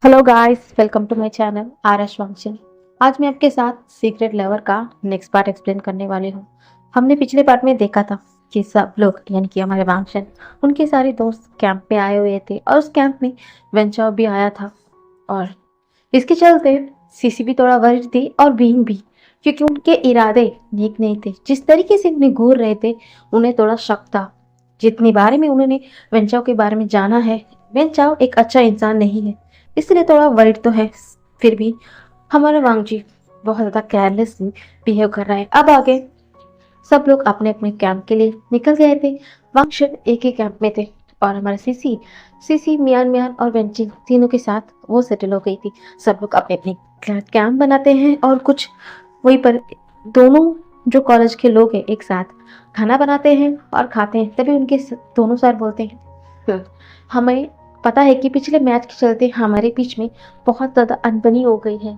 Hello guys, welcome to my channel R S function. आज मैं आपके साथ सीक्रेट लवर का नेक्स्ट पार्ट एक्सप्लेन करने वाली हूँ। हमने पिछले पार्ट में देखा था कि सब लोग यानी कि हमारे फंक्शन उनके सारे दोस्त कैंप पे आए हुए थे और उस कैंप में वेंचाओ भी आया था। और इसके चलते सीसी भी थोड़ा वरिड थी और बीइंग भी, क्योंकि उनके इरादे नेक नहीं थे। जिस तरीके से उन्हें घूर रहे थे उन्हें थोड़ा शक था। जितनी बारे में उन्होंने वेंचाओ के बारे में जाना है, वेंचाओ एक अच्छा इंसान नहीं है, इसलिए थोड़ा वरिड तो है। फिर भी हमारा वांगजी बहुत ज़्यादा केयरलेसली बिहेव कर रहा है। अब आगे सब लोग अपने अपने कैंप के लिए निकल गए थे। वांगशन एक ही कैंप में थे और हमारे सीसी सीसी मियान मियान और वेंची तीनों के साथ वो सेटल हो गई थी। सब लोग अपने अपने कैंप बनाते हैं और कुछ वहीं पर दोनों जो कॉलेज के लोग हैं एक साथ खाना बनाते हैं और खाते हैं। तभी उनके दोनों सर बोलते हैं, हमें पता है कि पिछले मैच के चलते हमारे बीच में बहुत ज़्यादा अनबनी हो गई है,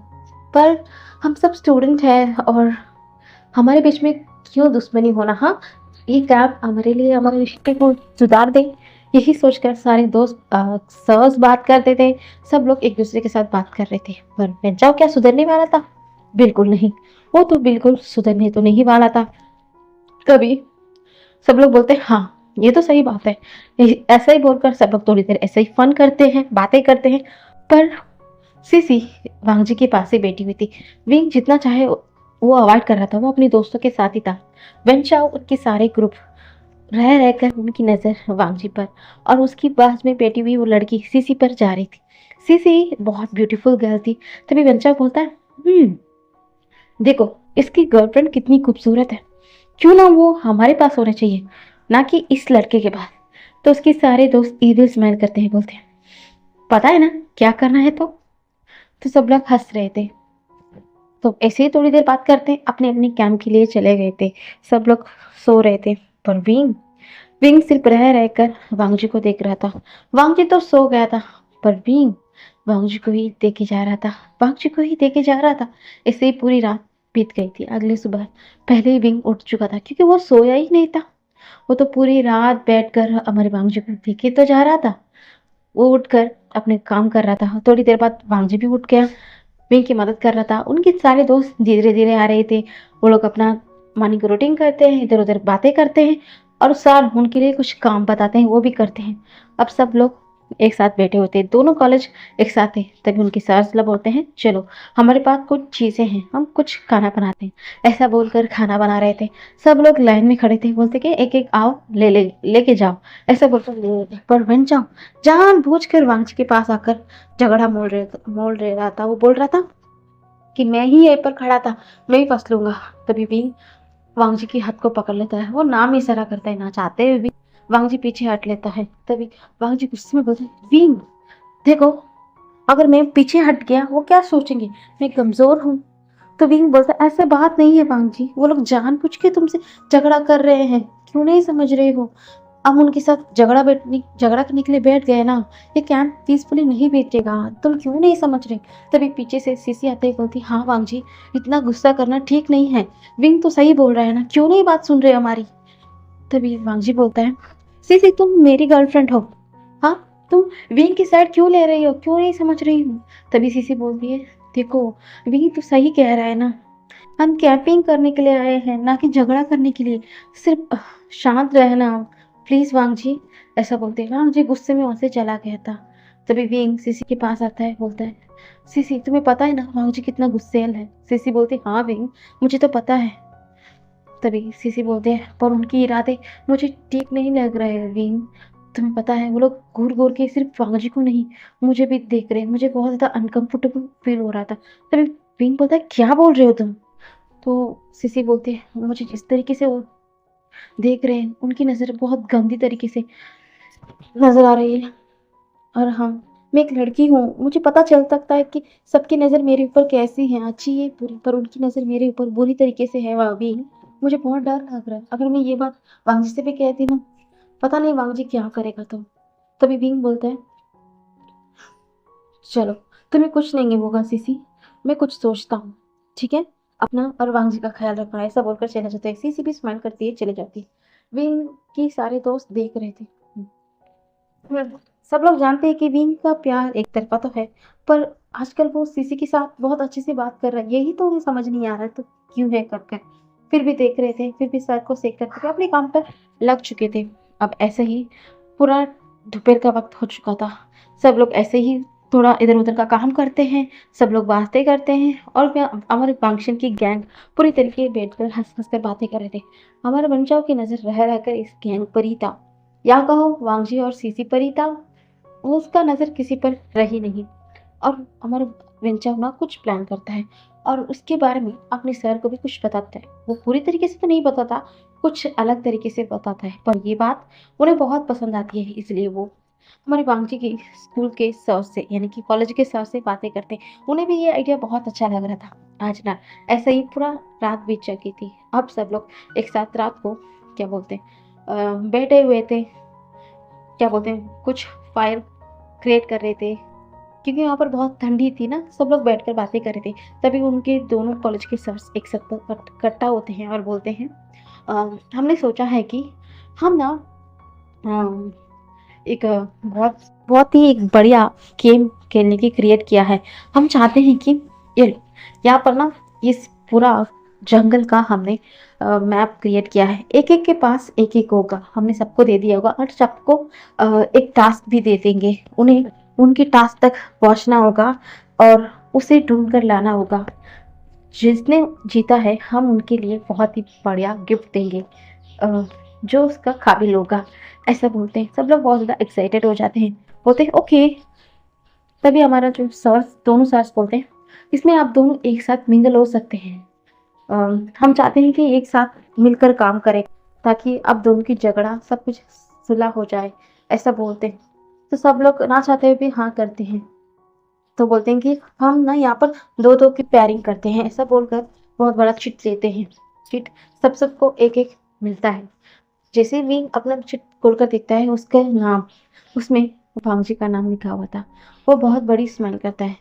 पर हम सब स्टूडेंट हैं और हमारे बीच में क्यों दुश्मनी होना। हाँ, ये कैंप हमारे लिए हमारे रिश्ते को सुधार दे, यही सोचकर सारे दोस्त सर्स बात करते थे। सब लोग एक दूसरे के साथ बात कर रहे थे। पर वेंचाओ क्या सुधरने वाला था? बिल्कुल नहीं। वो तो बिल्कुल सुधरने तो नहीं वाला था। कभी सब लोग बोलते हाँ, ये तो सही बात है। ऐसा ही बोलकर सब लोग थोड़ी देर ऐसे ही फन करते हैं, बातें करते हैं। पर सीसी वांगजी के पास ही बैठी हुई थी। विंग जितना चाहे वो अवॉइड कर रहा था, वो अपने दोस्तों के साथ ही था। वेंचाओ उनके सारे ग्रुप रह रहकर उनकी नज़र वांगजी पर और उसकी बाज में बैठी हुई वो लड़की सीसी पर जा रही थी। सीसी बहुत ब्यूटीफुल गर्ल थी। तभी वेंचाओ बोलता है, देखो इसकी गर्लफ्रेंड कितनी खूबसूरत है, क्यों ना वो हमारे पास होना चाहिए, ना कि इस लड़के के पास। तो उसके सारे दोस्त इविल स्माइल करते हैं, बोलते हैं पता है ना क्या करना है। तो सब लोग हंस रहे थे। तो ऐसे ही थोड़ी देर बात करते अपने अपने कैंप के लिए चले गए थे। सब लोग सो रहे थे। पर विंग विंग सिर्फ रह रहकर वांगजी को देख रहा था। वांगजी तो सो गया था, पर विंग वांगजी को ही देखे जा रहा था, वांगजी को ही देखे जा रहा था। ऐसे ही पूरी रात बीत गई थी। अगली सुबह पहले ही विंग उठ चुका था, क्योंकि वो सोया ही नहीं था। वो तो पूरी रात बैठकर हमारे वांगजी को देखे तो जा रहा था। वो उठकर अपने काम कर रहा था। थोड़ी देर बाद वांगजी भी उठ गया, विंग की मदद कर रहा था। उनके सारे दोस्त धीरे धीरे आ रहे थे। वो लोग अपना मॉर्निंग को रूटीन करते हैं, इधर उधर बातें करते हैं और सर उनके लिए कुछ काम बताते हैं, वो भी करते हैं। अब सब लोग एक साथ बैठे होते हैं, दोनों कॉलेज एक साथ थे। तभी उनके सर बोलते हैं, चलो हमारे पास कुछ चीज़ें हैं, हम कुछ खाना बनाते हैं। ऐसा बोलकर खाना बना रहे थे। सब लोग लाइन में खड़े थे, बोलते कि एक एक आओ, लेके जाओ। ऐसा बोलकर ले लेते। पर वन जाओ जानबूझकर वांगजी के पास आकर झगड़ा मोल रहा था। वो बोल रहा था कि मैं ही यहीं पर खड़ा था, मैं ही फंस लूंगा। तभी भी वांगजी की हाथ को पकड़ लेता है। वो नाम इशारा करता है, ना चाहते हुए भी वांगजी पीछे हट लेता है। तभी वांगजी गुस्से में बोलता है, विंग देखो, अगर मैं पीछे हट गया वो क्या सोचेंगे, मैं कमजोर हूँ। तो विंग बोलता है, ऐसे बात नहीं है वांगजी, वो लोग जानबूझ के तुमसे झगड़ा कर रहे हैं, क्यों नहीं समझ रहे हो। हम उनके साथ झगड़ा करने के लिए बैठ गए ना, ये कैंप पीसफुली नहीं बीतेगा, तुम क्यों नहीं समझ रहे। तभी पीछे से सीसी आते ही बोलती, हाँ वांगजी, इतना गुस्सा करना ठीक नहीं है, विंग तो सही बोल रहा है ना, क्यों नहीं बात सुन रहे हमारी। तभी वांगजी बोलता है, सीसी तुम मेरी गर्लफ्रेंड हो, हाँ, तुम विंग की साइड क्यों ले रही हो, क्यों नहीं समझ रही हो। तभी सीसी बोलती है, देखो विंग तो सही कह रहा है ना, हम कैंपिंग करने के लिए आए हैं, ना कि झगड़ा करने के लिए। सिर्फ शांत रहना प्लीज वांगजी। ऐसा बोलते हैं। वांगजी गुस्से में वहां से चला गया था। तभी विंग सीसी के पास आता है, बोलता है, सीसी तुम्हें पता है ना वांगजी कितना गुस्सेल है। सीसी बोलती, हाँ विंग, मुझे तो पता है। तभी सीसी बोलते हैं, पर उनके इरादे मुझे ठीक नहीं लग रहे हैं विंग। तुम्हें पता है वो लोग घूर घूर के सिर्फ वांगजी को नहीं, मुझे भी देख रहे हैं, मुझे बहुत ज्यादा अनकंफर्टेबल फील हो रहा था। तभी विंग बोलता है, क्या बोल रहे हो तुम। तो सिसी बोलते हैं, मुझे जिस तरीके से वो देख रहे हैं, उनकी नज़र बहुत गंदी तरीके से नजर आ रही है। और हाँ, मैं एक लड़की हूँ, मुझे पता चल सकता है कि सबकी नज़र मेरे ऊपर कैसी है, अच्छी है बुरी, पर उनकी नज़र मेरे ऊपर बुरी तरीके से है। वह भी मुझे बहुत डर लग रहा है, अगर मैं ये बात वांगजी से भी कहती ना, पता नहीं वांगजी क्या करेगा। तो तभी विंग बोलता है, चलो तुम्हें कुछ नहीं होगा सीसी, मैं कुछ सोचता हूँ, ठीक है, अपना और वांगजी का ख्याल रखना। ऐसा बोलकर चला जाता है। सीसी भी स्माइल करती है, चले जाती है। विंग की सारे दोस्त देख रहे थे। सब लोग जानते हैं कि विंग का प्यार एक तरफा तो है, पर आजकल वो सीसी के साथ बहुत अच्छे से बात कर रहा है, यही तो उन्हें समझ नहीं आ रहा तो क्यों है करके। फिर भी देख रहे थे, फिर भी सर को सेक करते थे, अपने काम पर लग चुके थे। अब ऐसे ही पूरा दोपहर का वक्त हो चुका था। सब लोग ऐसे ही थोड़ा इधर उधर का काम करते हैं, सब लोग बातें करते हैं, और हमारे फंक्शन की गैंग पूरी तरीके बैठकर हंस हंस कर बातें कर रहे थे। हमारे बंचाओ की नजर रह रहकर इस गैंग पर ही था, या कहो वांगजी और सीसी पर ही था। उसका नजर किसी पर रही नहीं। और हमारा वेंचर ना कुछ प्लान करता है, और उसके बारे में अपने सर को भी कुछ बताता है। वो पूरी तरीके से तो नहीं बताता, कुछ अलग तरीके से बताता है, पर ये बात उन्हें बहुत पसंद आती है, इसलिए वो हमारे वांगजी के स्कूल के सर से यानी कि कॉलेज के सर से बातें करते हैं। उन्हें भी ये आइडिया बहुत अच्छा लग रहा था। आज ना ऐसा ही पूरा रात बीत चुकी थी। अब सब लोग एक साथ रात को क्या बोलते हैं बैठे हुए थे, क्या बोलते हैं कुछ फायर क्रिएट कर रहे थे, क्योंकि वहाँ पर बहुत ठंडी थी ना। सब लोग बैठकर बातें कर रहे थे, तभी उनके दोनों कॉलेज के सर एक साथ इकट्ठा होते हैं और बोलते हैं हमने सोचा है कि हम ना एक बहुत बहुत ही एक बढ़िया गेम खेलने की क्रिएट किया है। हम चाहते हैं कि ये यहाँ पर ना इस पूरा जंगल का हमने मैप क्रिएट किया है। एक एक के पास एक एक होगा, हमने सबको दे दिया होगा, और सबको एक टास्क भी दे देंगे। उन्हें उनके टास्क तक पहुंचना होगा और उसे ढूंढ कर लाना होगा। जिसने जीता है हम उनके लिए बहुत ही बढ़िया गिफ्ट देंगे, जो उसका काबिल होगा। ऐसा बोलते हैं, सब लोग बहुत ज़्यादा एक्साइटेड हो जाते हैं, बोलते हैं ओके। तभी हमारा जो सर्स दोनों सर्स बोलते हैं इसमें आप दोनों एक साथ मिंगल हो सकते हैं। हम चाहते हैं कि एक साथ मिलकर काम करें, ताकि अब दोनों की झगड़ा सब कुछ सुलह हो जाए। ऐसा बोलते हैं, तो सब लोग ना चाहते हुए भी हाँ करते हैं। तो बोलते हैं कि हम ना यहाँ पर दो दो की पेयरिंग करते हैं। ऐसा बोलकर बहुत बड़ा चिट लेते हैं। चिट सबको एक एक मिलता है। जैसे विंग अपना चिट खोलकर देखता है, उसके नाम उसमें भांगजी का नाम लिखा हुआ था। वो बहुत बड़ी स्माइल करता है।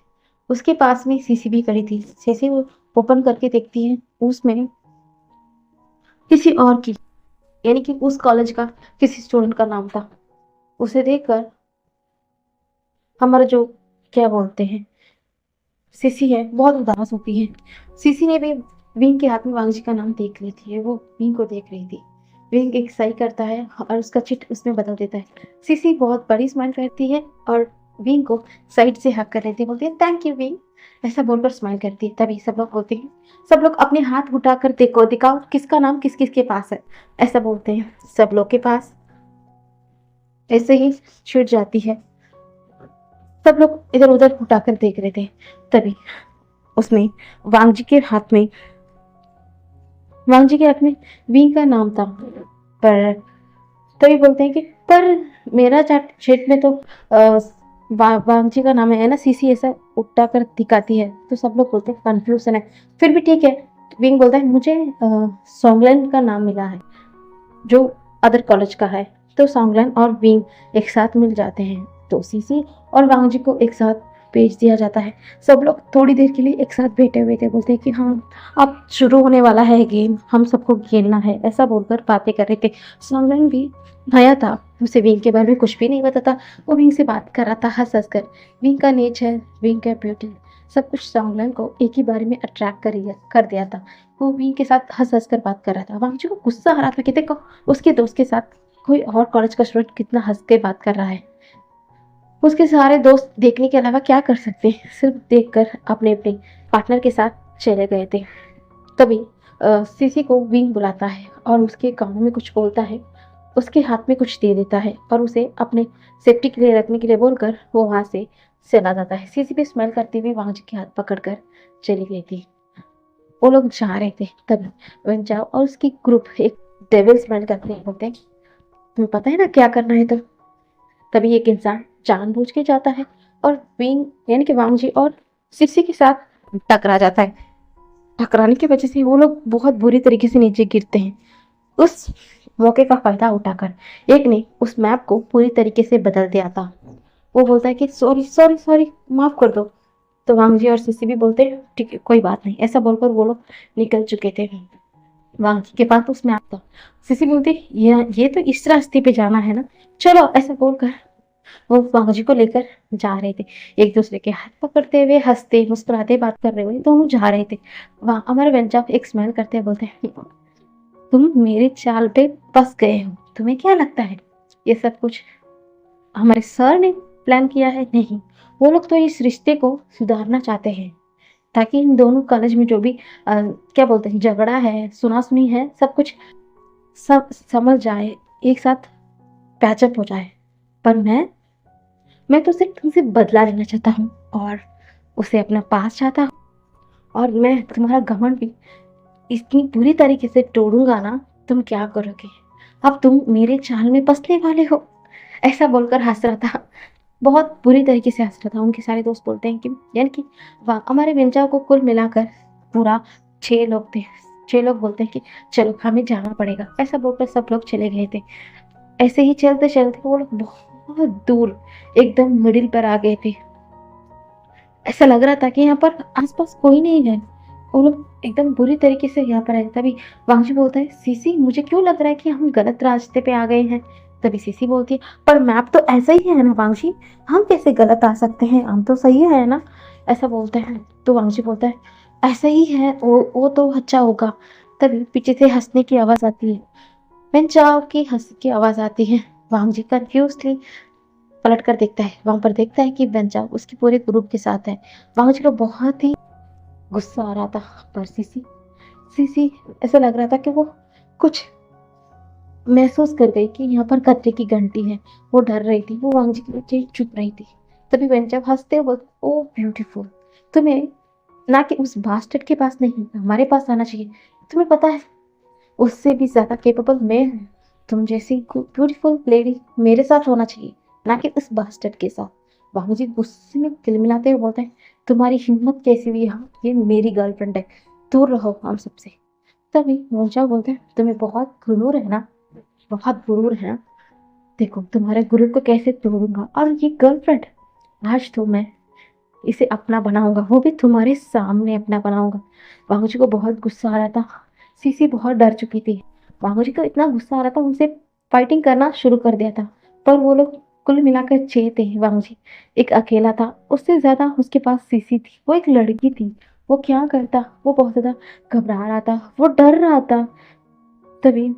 उसके पास में सीसी भी खड़ी थी। जैसे वो ओपन करके देखती है, उसमें किसी और की यानी कि उस कॉलेज का किसी स्टूडेंट का नाम था। उसे देखकर हमारा जो क्या बोलते हैं सीसी है बहुत उदास होती है। सीसी ने भी विंग के हाथ में वांगजी का नाम देख ली थी, वो विंग को देख रही थी। विंग एक सही करता है और उसका चिट उसमें बदल देता है। सीसी बहुत बड़ी स्माइल करती है और विंग को साइड से हक कर लेती है, बोलती है थैंक यू विंग। ऐसा बोलकर स्माइल करती है। तभी सब लोग बोलते हैं, सब लोग अपने हाथ उठाकर देखो, दिखाओ किसका नाम किस किस के पास है। ऐसा बोलते हैं, सब लोग के पास ऐसे ही छिड़ जाती है। सब लोग इधर उधर उठाकर देख रहे थे। तभी उसमें वांगजी के हाथ में वांगजी के हाथ में विंग का नाम था। पर तभी बोलते हैं कि पर मेरा चैट में तो वांगजी का नाम है ना। सीसी ऐसा उठा कर दिखाती है, तो सब लोग बोलते हैं कंफ्यूजन है। फिर भी ठीक है, विंग बोलता है मुझे सोंगलैन का नाम मिला है, जो अदर कॉलेज का है। तो सोंगलैन और विंग एक साथ मिल जाते हैं, तो सीसी और वांगजी को एक साथ भेज दिया जाता है। सब लोग थोड़ी देर के लिए एक साथ बैठे हुए थे, बोलते हैं कि हाँ अब शुरू होने वाला है गेम, हम सबको खेलना है। ऐसा बोलकर बातें कर रहे थे। सोंगलैन भी नया था, उसे विंग के बारे में कुछ भी नहीं पता था। वो विंग से बात कर रहा था हंस हंस कर। विंग का नेचर, विंग का ब्यूटी, सब कुछ सोंगलैन को एक ही बारे में अट्रैक्ट कर दिया था। वो विंग के साथ हंस हंस कर बात कर रहा था। वांगजी को गुस्सा आ रहा था कि देखो उसके दोस्त के साथ कोई और कॉलेज का स्टूडेंट कितना हंस के बात कर रहा है। उसके सारे दोस्त देखने के अलावा क्या कर सकते, सिर्फ देखकर अपने अपने पार्टनर के साथ चले गए थे। तभी सीसी को विंग बुलाता है और उसके कानों में कुछ बोलता है, उसके हाथ में कुछ दे देता है और उसे अपने सेफ्टी के लिए रखने के लिए बोलकर वो वहाँ से चला जाता है। सीसी भी स्मेल करते हुए वांगजी के हाथ पकड़कर चली गई थी। वो लोग जा रहे थे, तभी वेंचाओ और उसकी ग्रुप एक डेविल स्मेल करते हैं, बोलते हैं तुम्हें पता है ना क्या करना है। तभी एक इंसान जानबूझ के जाता है और विंग यानी कि वांगजी और सीसी के साथ टकरा जाता है। टकराने की वजह से वो लोग बहुत बुरी तरीके से नीचे गिरते हैं। उस मौके का फायदा उठाकर एक ने उस मैप को पूरी तरीके से बदल दिया था। वो बोलता है कि सॉरी सॉरी सॉरी, माफ कर दो। तो वांगजी और सीसी भी बोलते हैं ठीक है कोई बात नहीं। ऐसा बोलकर वो लोग निकल चुके थे। वांगजी के पास उस मैप था। सीसी बोलते ये तो इस रास्ते पे जाना है ना, चलो। ऐसा बोलकर वो वांगजी को लेकर जा रहे थे। एक दूसरे के हाथ पकड़ते हुए, हंसते मुस्कुराते बात कर रहे हुए दोनों जा रहे थे। वहां हमारे बेंचा एक स्माइल करते हुए बोलते हैं, तुम मेरे चाल पे फंस गए हो, तुम्हें क्या लगता है ये सब कुछ हमारे सर ने प्लान किया है? नहीं, वो लोग तो इस रिश्ते को सुधारना चाहते हैं ताकि इन दोनों कॉलेज में जो भी क्या बोलते हैं झगड़ा है, सुना सुनी है, सब कुछ सब समझ जाए, एक साथ पैचअप हो जाए। पर मैं तो सिर्फ तुमसे बदला लेना चाहता हूँ और उसे अपना पास चाहता हूँ, और मैं तुम्हारा घमंड भी इतनी बुरी तरीके से तोड़ूंगा ना, तुम क्या करोगे? अब तुम मेरे चाल में फंसने वाले हो। ऐसा बोलकर हंस रहा था, बहुत बुरी तरीके से हंस रहा था। उनके सारे दोस्त बोलते हैं कि यानी कि वाह, हमारे बेंचा को कुल मिलाकर पूरा 6 लोग थे। 6 लोग बोलते हैं कि चलो हमें जाना पड़ेगा, ऐसा बोलकर सब लोग चले गए थे। ऐसे ही चलते चलते वो लोग बहुत दूर एकदम मिडिल पर आ गए थे। ऐसा लग रहा था कि यहाँ पर आसपास कोई नहीं है। वो लोग एकदम बुरी तरीके से यहाँ पर आए। तभी वांगजी बोलता है, सीसी मुझे क्यों लग रहा है कि हम गलत रास्ते पे आ गए हैं। तभी सीसी बोलती है, पर मैप तो ऐसा ही है ना वांगजी, हम कैसे गलत आ सकते हैं, हम तो सही है ना। ऐसा बोलते हैं तो वांगजी बोलता है, ऐसा ही है, वो तो अच्छा होगा। तभी पीछे से हंसने की आवाज आती है। बेंचाओ की हंसी की आवाज आती है। वांगजी कंफ्यूजली पलट कर देखता है, वहां पर देखता है कि बेंचाओ उसके पूरे ग्रुप के साथ है। वांगजी को बहुत ही गुस्सा आ रहा था। पर सीसी सीसी ऐसा लग रहा था कि वो कुछ महसूस कर गई कि यहाँ पर खतरे की घंटी है। वो डर रही थी, वो वांगजी के नीचे चुप रही थी। तभी बेंचाओ हंसते हुए बोलते, ओ ब्यूटीफुल, तुम्हें ना कि उस बास्टर्ड के पास नहीं, हमारे पास आना चाहिए। तुम्हें पता है उससे भी ज्यादा केपेबल मैं हूँ। तुम जैसी ब्यूटीफुल लेडी मेरे साथ होना चाहिए, ना कि उस बास्टर्ड के साथ। बाबूजी गुस्से में तिलमिलाते हुए बोलते हैं, तुम्हारी हिम्मत कैसी हुई? हाँ, ये मेरी गर्लफ्रेंड है, दूर रहो हम सबसे। तभी मोचा बोलते हैं, तुम्हें बहुत गुरूर है ना, बहुत गुरूर है ना। देखो तुम्हारे गुरूर को कैसे तोड़ूंगा, और ये गर्लफ्रेंड, आज तो मैं इसे अपना बनाऊंगा, वो भी तुम्हारे सामने अपना बनाऊंगा। बाबूजी को बहुत गुस्सा आ रहा था। सीसी बहुत डर चुकी थी। बाबूजी को इतना गुस्सा आ रहा था, उनसे फाइटिंग करना शुरू कर दिया था। पर वो लोग कुल मिलाकर 6 थे। बाबूजी एक अकेला था, उससे ज्यादा उसके पास सीसी थी, वो एक लड़की थी। वो क्या करता, वो बहुत ज्यादा घबरा रहा था, वो डर रहा था। तभी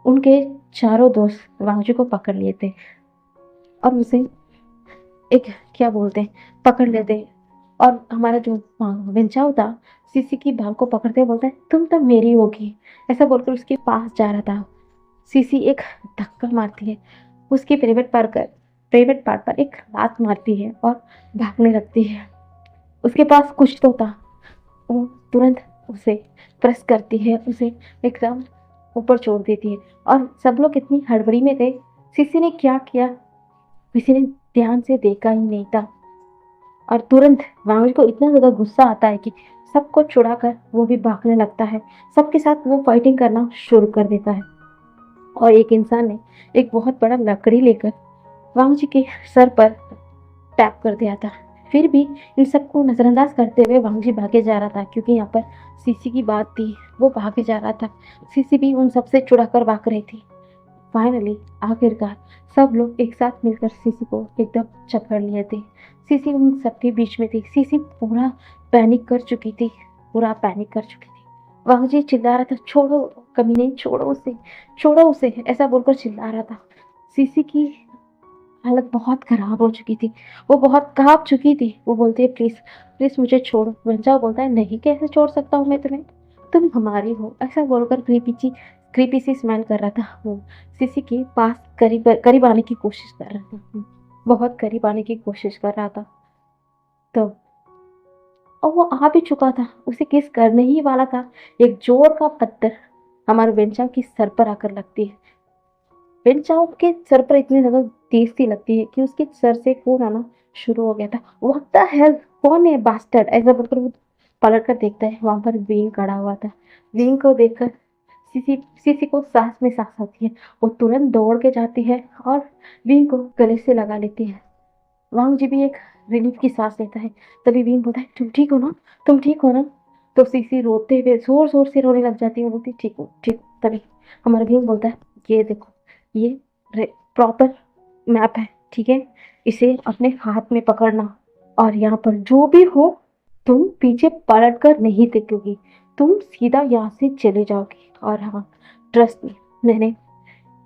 उनके चारों दोस्त बाबूजी को पकड़ लिए थे और उसे एक क्या बोलते हैं पकड़ लेते हैं। और हमारा जो विंचाव था सीसी की बाल को पकड़ते हुए बोलता है, तुम तो मेरी होगी। ऐसा बोलकर उसके पास जा रहा था। सीसी एक धक्का मारती है, उसके प्राइवेट पार्ट पर एक लात मारती है और भागने लगती है। उसके पास कुछ तो था, वो तुरंत उसे प्रेस करती है, उसे एकदम ऊपर छोड़ देती है। और सब लोग इतनी हड़बड़ी में थे, सीसी ने क्या किया किसी ने ध्यान से देखा ही नहीं था। और तुरंत वांगजी को इतना ज्यादा गुस्सा आता है कि सबको छुड़ाकर वो भी भागने लगता है। सबके साथ वो फाइटिंग करना शुरू कर देता है। और एक इंसान ने एक बहुत बड़ा लकड़ी लेकर वांगजी के सर पर टैप कर दिया था। फिर भी इन सबको नजरअंदाज करते हुए वांगजी भागे जा रहा था, क्योंकि यहाँ पर सीसी की बात थी, वो भागे जा रहा था। सीसी भी उन सबसे छुड़ाकर भाग रही थी। फाइनली आखिरकार सब लोग एक साथ मिलकर सीसी को एकदम पकड़ लिए थे। सीसी उन सबके बीच में थी। सीसी पूरा पैनिक कर चुकी थी, पूरा पैनिक कर चुकी थी। वांगजी चिल्ला रहा था, छोड़ो कमीने, छोड़ो उसे, छोड़ो उसे, ऐसा बोलकर चिल्ला रहा था। सीसी की हालत बहुत खराब हो चुकी थी, वो बहुत कांप चुकी थी। वो बोलती है, प्लीज प्लीज मुझे छोड़ो। वंचाओ बोलता है, नहीं, कैसे छोड़ सकता हूँ मैं तुम्हें, तुम हमारी हो। ऐसा बोलकर क्रीपी सी स्माइल कर रहा था। वो सीसी के पास करीब करीब आने की कोशिश कर रहा था, बहुत करीब आने की कोशिश कर रहा था। तो और वो आ भी चुका था, उसे किस करने ही वाला था। एक जोर का पत्थर हमारे वेंचाओ की सर पर आकर लगती है। वेंचाओ के सर पर इतनी ज्यादा तेज सी लगती है कि उसके सर से खून आना शुरू हो गया था। व्हाट द हेल, कौन है बास्टर्ड, ऐसा बोलकर वो पलट कर देखता है। वहां पर विंग खड़ा हुआ था। विंग को देखकर सीसी को सांस में सांस आती है। वो तुरंत दौड़ के जाती है और विंग को गले से लगा लेती है। वांग जी भी एक रिलीफ की सांस लेता है। तभी विंग बोलता है, तुम ठीक हो ना, तुम ठीक हो ना। तो सीसी रोते हुए जोर जोर से रोने लग जाती है, बोलती ठीक हूँ ठीक हूँ। तभी हमारा विंग बोलता है, ये देखो, ये प्रॉपर मैप है, ठीक है, इसे अपने हाथ में पकड़ना और यहाँ पर जो भी हो तुम पीछे पलट कर नहीं देखोगी, तुम सीधा यहाँ से चले जाओगी। और हाँ, ट्रस्ट मी, मैंने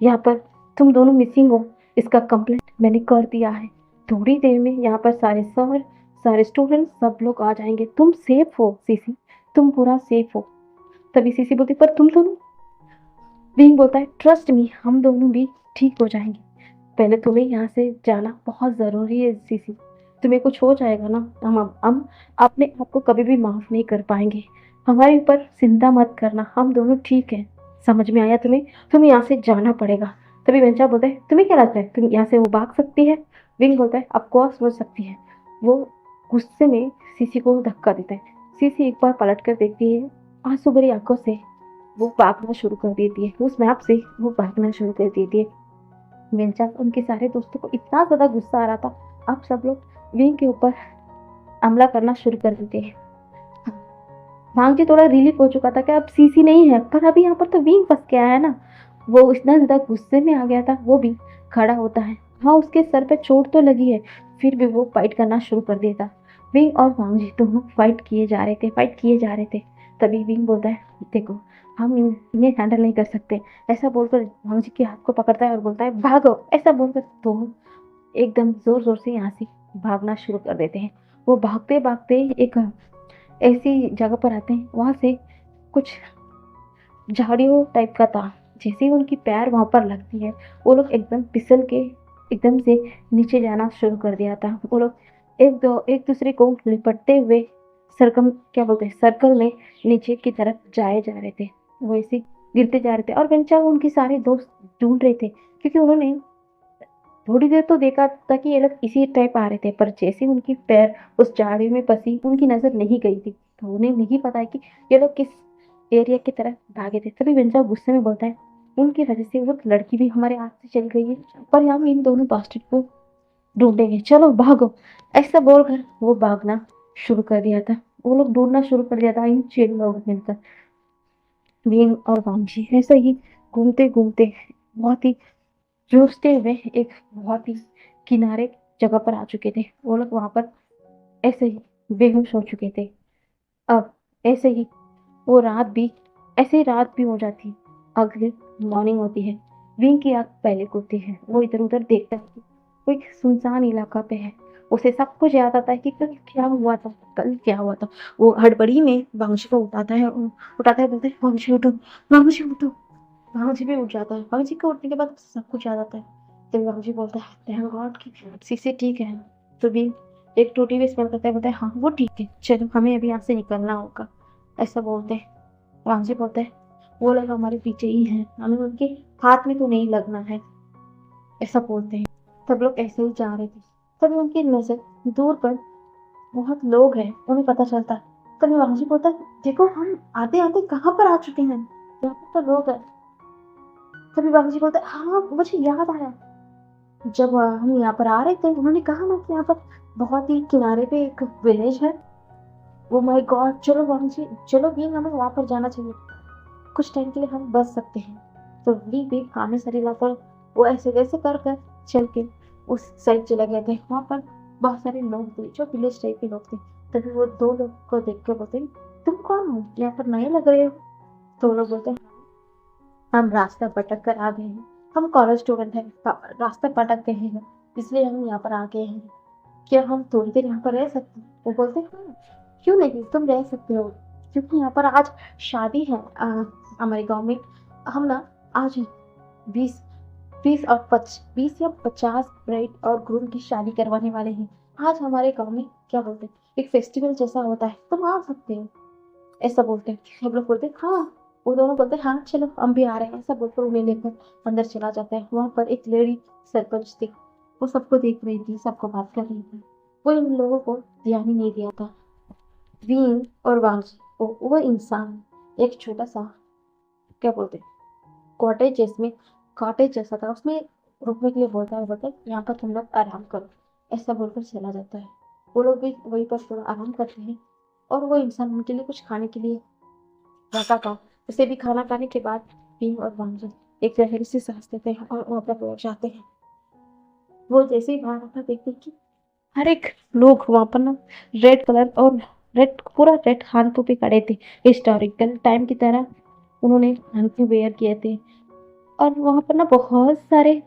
यहाँ पर तुम दोनों मिसिंग हो इसका कंप्लेंट मैंने कर दिया है। थोड़ी देर में यहाँ पर सारे सर, सारे स्टूडेंट सब लोग आ जाएंगे। तुम सेफ हो सीसी, तुम पूरा सेफ हो। तभी सीसी बोलती पर तुम दोनों, विंग बोलता है ट्रस्ट मी, हम दोनों भी ठीक हो जाएंगे। पहले तुम्हें यहाँ से जाना बहुत ज़रूरी है सीसी। तुम्हें कुछ हो जाएगा ना, हम अपने आप को कभी भी माफ़ नहीं कर पाएंगे। हमारे ऊपर चिंता मत करना, हम दोनों ठीक हैं। समझ में आया तुम्हें? तुम्हें यहाँ से जाना पड़ेगा। तभी वेंचा बोलता है तुम्हें क्या लगता है तुम यहाँ से वो भाग सकती है? विंग बोलता है ऑफकोर्स वो सकती है। वो गुस्से में सीसी को धक्का देता है। सीसी एक बार पलट कर देखती है, आंसू भरी आंखों से वो भागना शुरू कर देती है। उस मैप से वो भागना शुरू कर देती है। वेंचा उनके सारे दोस्तों को इतना ज़्यादा गुस्सा आ रहा था, अब सब लोग विंग के ऊपर हमला करना शुरू कर देते हैं। भांगजी थोड़ा रिलीफ हो चुका था कि अब सीसी नहीं है, पर अभी यहाँ पर तो विंग फंस के आया है ना। वो इतना ज़्यादा गुस्से में आ गया था, वो भी खड़ा होता है। हाँ, उसके सर पे चोट तो लगी है, फिर भी वो फाइट करना शुरू कर देता। विंग और भांगजी दोनों फाइट किए जा रहे थे। तभी विंग बोलता है देखो, हम इन्हें हैंडल नहीं कर सकते। ऐसा बोलकर भांगजी के हाथ को पकड़ता है और बोलता है भागो। ऐसा बोलकर दोनों एकदम जोर जोर से यहाँ से भागना शुरू कर देते हैं। वो भागते भागते एक ऐसी जगह पर आते हैं, वहाँ से कुछ झाड़ियों टाइप का था। जैसे ही उनकी पैर वहाँ पर लगती है, वो लोग एकदम फिसल के एकदम से नीचे जाना शुरू कर दिया था। वो लोग एक दूसरे को लिपटते हुए सर्कल में नीचे की तरफ जाए जा रहे थे। वो ऐसे गिरते जा रहे थे और वेंचा उनके सारे दोस्त ढूंढ रहे थे, क्योंकि उन्होंने थोड़ी देर तो देखा था कि ये लोग इसी टाइप आ रहे थे, पर जैसे उनकी पैर उस झाड़ी में फंसी, उनकी नजर नहीं गई थी, तो उन्हें नहीं पता है कि ये लोग किस एरिया की तरफ भागे थे। तभी वेंचा गुस्से में बोलता है उनकी वजह से वो लड़की भी हमारे हाथ से चली गई है, पर हम इन दोनों बास्टेड को ढूंढेंगे, चलो भागो। ऐसा बोलकर वो भागना शुरू कर दिया था। वो लोग ढूंढना शुरू कर दिया था इन 6 लोगों ने मिलकर। वीन और वांगजी ऐसे ही घूमते घूमते बहुत ही जूझते हुए एक बहुत ही किनारे जगह पर आ चुके थे। वो लोग वहां पर ऐसे ही बेहोश हो चुके थे। अब ऐसे ही वो रात भी ऐसे ही रात भी हो जाती, अगली मॉर्निंग होती है। विंग की आंख पहले खुलती है। वो इधर उधर देखता है कि वो एक सुनसान इलाका पे है। उसे सब कुछ याद आता है कि कल क्या हुआ था। वो हड़बड़ी में वंश को उठाता है बोलते हैं वंश उठो, वंश उठो। वंश भी उठ जाता है। वंश के उठने के बाद सब कुछ याद आता है। तो वंश बोलता है थैंक गॉड कि सीसी ठीक है। तो भी एक टूटी हुई स्मेल करता है, बोलता है हाँ वो ठीक है, चलो हमें अभी यहाँ से निकलना होगा। ऐसा बोलते हैं। वांजी बोलते हैं वो लोग हमारे पीछे ही हैं, हमें उनके हाथ में तो नहीं लगना है। ऐसा बोलते हैं। सब लोग ऐसे ही जा रहे थे, तभी उनकी नजर दूर पर बहुत लोग हैं, उन्हें पता चलता है। तभी वांजी बोलता है देखो हम आते आते कहाँ पर आ चुके हैं, यहाँ पर तो लोग हैं। तभी वांजी बोलता है हाँ मुझे याद आया, जब हम यहाँ पर आ रहे थे उन्होंने कहा ना कि यहाँ पर बहुत ही किनारे पे एक विलेज है। ओ माय गॉड, चलो वांजी, चलो भी हमें वहां पर जाना चाहिए, कुछ टाइम के लिए हम बच सकते हैं। तो वी भी खाने सरीला पर वो ऐसे जैसे कर कर चल के उस साइड चले गए थे। वहां पर बहुत सारे लोग थे जो विलेज टाइप के लोग थे। तभी वो 2 लोग को देख के बोलते तुम कौन हो, यहाँ पर नए लग रहे हो। तो वो लोग बोलते हैं हम रास्ता भटक कर आ गए हैं, हम कॉलेज स्टूडेंट हैं, रास्ता भटक गए हैं, इसलिए हम यहाँ पर आ गए हैं। क्या हम थोड़ी देर यहाँ पर रह सकते हैं? वो बोलते हैं हाँ, क्यों नहीं, तुम रह सकते हो, क्योंकि यहाँ पर आज शादी है हमारे गांव में। हम ना आज 20 20 और 20 या 50 ब्राइड और ग्रूम की शादी करवाने वाले हैं। आज हमारे गांव में क्या बोलते हैं एक फेस्टिवल जैसा होता है, तुम आ सकते हो। ऐसा बोलते हैं। सब लोग बोलते हैं हाँ। वो दोनों बोलते हैं हाँ चलो हम भी आ रहे हैं। ऐसा बोलकर उन्हें लेकर अंदर चला जाता है। वहां पर एक लेडी सरपंच थी, वो सबको देख रही थी, सबको बात कर रही थी। वो इन लोगों को ध्यान ही नहीं दिया था। वीन और वांजी वो इंसान एक छोटा सा क्या बोलते हैं कॉटेज जैसा था, उसमें रुकने के लिए बोलता है यहाँ पर तुम लोग आराम करो। ऐसा बोलकर चला जाता है। वो लोग भी वहीं पर थोड़ा आराम करते हैं और वो इंसान उनके लिए कुछ खाने के लिए रखा था। उसे भी खाना खाने के बाद वीन और वांजी एक गहरी सी सांस लेते हैं और वहां पर बैठ जाते हैं। वो जैसे ही बाहर आता देखते कि हर एक लोग वहां पर ना रेड कलर और रेड पूरा रेड हाथों पे खड़े थे। हिस्टोरिकल टाइम की तरह उन्होंने हाथों वेयर किए थे। और वहां पर ना बहुत सारे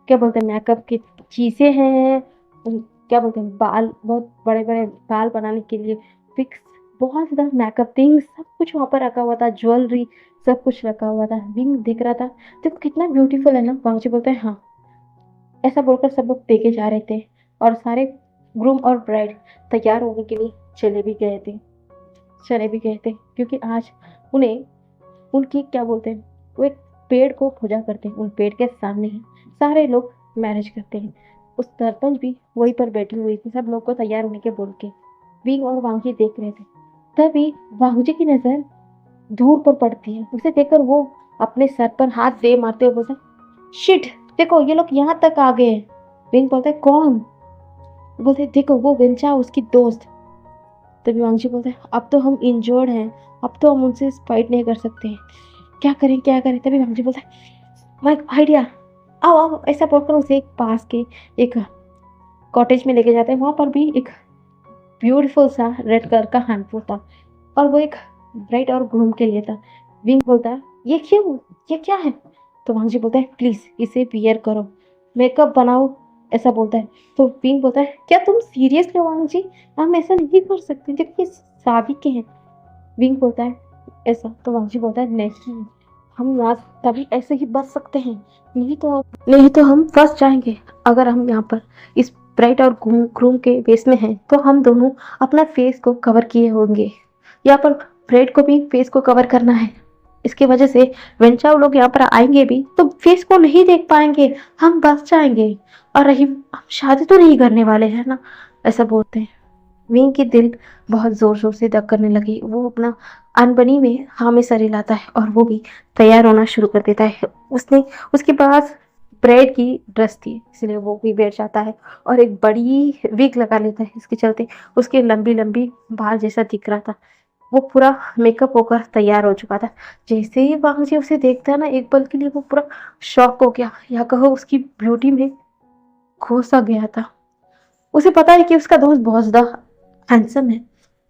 क्या बोलते हैं मेकअप की चीजें हैं। क्या बोलते हैं बाल बहुत बड़े बड़े बाल बनाने के लिए फिक्स बहुत ज्यादा मेकअप थिंग्स सब कुछ वहां पर रखा हुआ था। ज्वेलरी सब कुछ रखा हुआ था। विंग दिख रहा था देखो कितना ब्यूटीफुल है ना। बाबूजी बोलते हैं हाँ। ऐसा बोलकर सब लोग देखे जा रहे थे और सारे ग्रूम और ब्राइड तैयार होने के लिए चले भी गए थे। चले भी गए थे क्योंकि आज उन्हें उनकी क्या बोलते हैं वो एक पेड़ को पूजा करते हैं। उन पेड़ के सामने ही सारे लोग मैरिज करते हैं। उस सरपंच भी वहीं पर बैठी हुई थी सब लोग को तैयार होने के बोल के। विंग और वांगजी देख रहे थे। तभी वांगजी की नजर दूर पर पड़ती है। उसे देखकर वो अपने सर पर हाथ दे मारते हुए बोलता शिट देखो ये लोग यहाँ तक आ गए हैं। विंग बोलता है कौन? बोलते देखो वो वेंचा उसकी दोस्त। तभी वांगजी बोलता है अब तो हम इंजर्ड हैं। अब तो हम उनसे फाइट नहीं कर सकते हैं। क्या करें क्या करें? तभी वांगजी बोलता है माय आइडिया आओ आओ। ऐसा बोलकर उसे एक पास के एक कॉटेज में लेके जाते हैं। वहां पर भी एक ब्यूटीफुल सा रेड कलर का हैंडफुल था और वो एक ब्राइड और ग्रूम के लिए था। विंग बोलता है ये क्यों? ये क्या है? तो वांगजी बोलता है प्लीज इसे वियर करो मेकअप बनाओ। ऐसा बोलता है तो विंग बोलता है क्या तुम सीरियस हो वांगजी? हम ऐसा नहीं कर सकते जबकि शादी के हैं। विंग बोलता है ऐसा तो वांगजी बोलता है नहीं हम आज तभी ऐसे ही बच सकते हैं। नहीं तो हम फंस जाएंगे। अगर हम यहाँ पर इस ब्राइड और ग्रूम के बेस में हैं तो हम दोनों अपना फेस को कवर किए होंगे। यहाँ पर ब्राइड को भी फेस को कवर करना है। इसकी वजह से वेंचाओ लोग यहाँ पर आएंगे भी तो फेस को नहीं देख पाएंगे। हम बच जाएंगे। और रही हम शादी तो नहीं करने वाले हैं ना। ऐसा बोलते हैं। विंग की दिल बहुत जोर जोर से धक करने लगी। वो अपना अनबनी में हाँ में सर हिलाता है और वो भी तैयार होना शुरू कर देता है। उसने उसके पास ब्राइड की ड्रेस थी इसलिए वो भी बैठ जाता है और एक बड़ी विग लगा लेता है। इसके चलते उसके लंबी लंबी बाल जैसा दिख रहा था। वो पूरा मेकअप होकर तैयार हो चुका था। जैसे ही वांग जी उसे देखता है ना एक पल के लिए वो पूरा शॉक हो गया या कहो उसकी ब्यूटी में खो सा गया था। उसे पता है कि उसका दोस्त बहुत ज्यादा हैंडसम है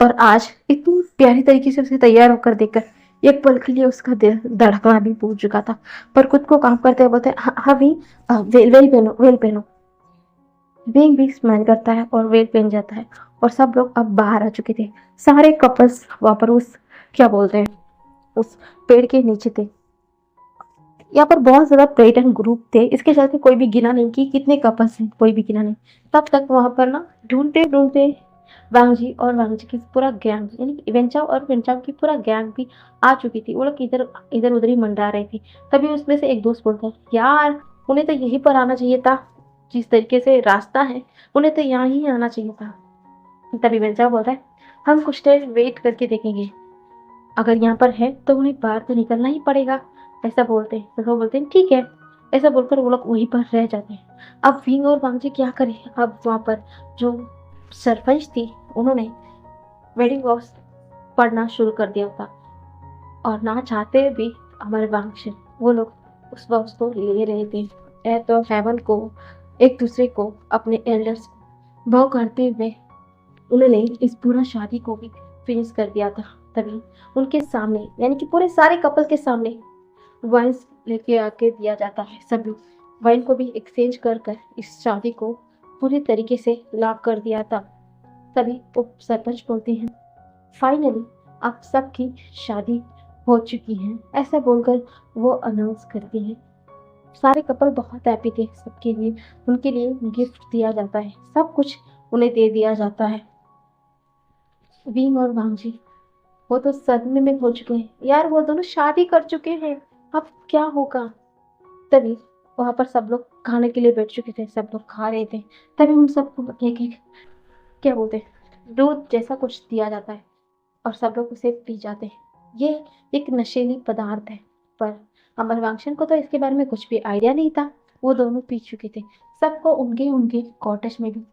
और आज इतनी प्यारी तरीके से उसे तैयार होकर देखकर एक पल के लिए उसका दिल धड़कना भी भूल चुका था। पर खुद को काम करते हुए बोलते हाँ हाँ भी वेल पहनो वेल पहनो। विंग भी स्माइल करता है और वेल पहन जाता है और सब लोग अब बाहर आ चुके थे। सारे कपल्स वहां पर उस क्या बोलते हैं उस पेड़ के नीचे थे। यहाँ पर बहुत ज्यादा पेड एंड ग्रुप थे। इसके चलते कोई भी गिना नहीं कि कितने कपल्स हैं कोई भी गिना नहीं। तब तक वहां पर ना ढूंढते ढूंढते वांगजी और वांगजी की पूरा गैंग यानी कि वेंचाओ और वेंचाओ की पूरा गैंग भी आ चुकी थी। वो लोग इधर इधर उधर ही मंडरा रही थी। तभी उसमें से एक दोस्त बोलता है यार उन्हें तो यहीं पर आना चाहिए था। जिस तरीके से रास्ता है उन्हें तो यहाँ ही आना चाहिए था। तभी वेंचाओ बोलता है हम कुछ देर वेट करके देखेंगे। अगर यहाँ पर है तो उन्हें बाहर तो निकलना ही पड़ेगा। ऐसा बोलते हैं तो वो बोलते हैं ठीक है। ऐसा बोलकर वो लोग वहीं पर रह जाते हैं। अब विंग और वांगजी क्या करें? अब वहां पर जो सरपंच थी उन्होंने वेडिंग वॉक्स पढ़ना शुरू कर दिया था और ना चाहते भी हमारे वांगशन वो लोग उस वॉक्स को ले रहे थे। एर्थ और हेवन को एक दूसरे को अपने एल्डर्स भाव करते हुए उन्होंने इस पूरा शादी को भी फिनिश कर दिया था। तभी उनके सामने यानी कि पूरे सारे कपल के सामने वाइन लेके आके दिया जाता है। सब लोग वाइन को भी एक्सचेंज कर कर इस शादी को पूरी तरीके से लॉक कर दिया था। तभी उप सरपंच बोलते हैं फाइनली आप सबकी शादी हो चुकी है। ऐसा बोलकर वो अनाउंस करती है। सारे कपल बहुत हैप्पी थे। सबके लिए उनके लिए गिफ्ट दिया जाता है। सब कुछ उन्हें दे दिया जाता है। विंग और वांगजी वो तो सदमे में हो चुके हैं। यार वो दोनों शादी कर चुके हैं। अब क्या होगा? तभी वहां पर सब लोग खाने के लिए बैठ चुके थे। सब लोग खा रहे थे। तभी उन सबको एक एक क्या बोलते हैं दूध जैसा कुछ दिया जाता है और सब लोग उसे पी जाते हैं। ये एक नशीली पदार्थ है। पर अमर वांगशन को तो इसके बारे में कुछ भी आइडिया नहीं था। वो दोनों पी चुके थे। सबको उनके उनके कॉटेज में भी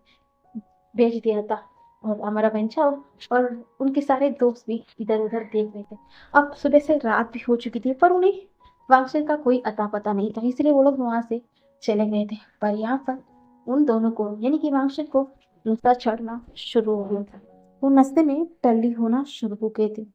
भेज दिया था और हमारा बेंचा और उनके सारे दोस्त भी इधर उधर देख रहे थे। अब सुबह से रात भी हो चुकी थी पर उन्हें वांगशन का कोई अता पता नहीं था। इसलिए वो लोग वहां से चले गए थे। पर यहाँ पर उन दोनों को यानी कि वांगशन को गुस्सा चढ़ना शुरू हो गया था। वो नाश्ते में टल्ली होना शुरू हो गए थे।